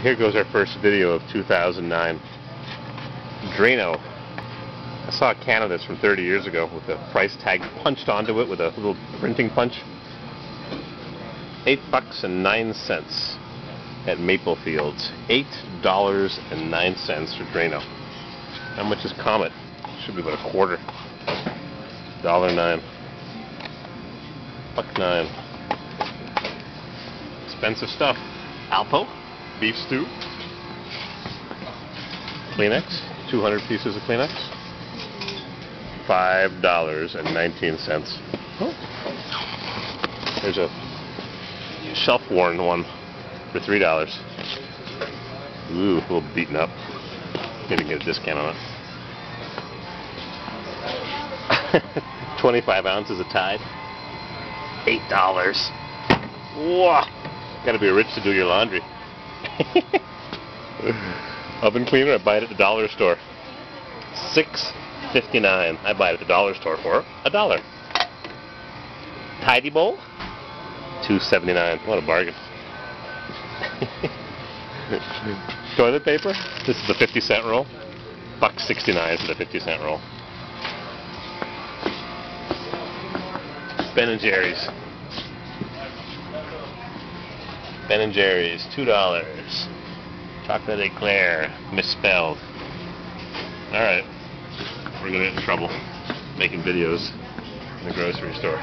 Here goes our first video of 2009. Drano. I saw a can of this from 30 years ago with the price tag punched onto it with a little printing punch. $8.09 at Maple Fields. $8.09 for Drano. How much is Comet? Should be about a quarter. $1.09. $1.09. Expensive stuff. Alpo. Beef stew. Kleenex. 200 pieces of Kleenex. $5.19. Oh. There's a shelf-worn one for $3. Ooh, a little beaten up. Maybe get a discount on it. 25 ounces of Tide. $8. Whoa! Gotta be rich to do your laundry. Oven cleaner, I buy it at the dollar store. $6.59. I buy it at the dollar store for $1. Tidy bowl, $2.79. What a bargain. Toilet paper, this is the 50-cent roll. $1.69 for the 50-cent roll. Ben & Jerry's. Ben & Jerry's, $2. Chocolate eclair, misspelled. Alright, we're gonna get in trouble making videos in the grocery store.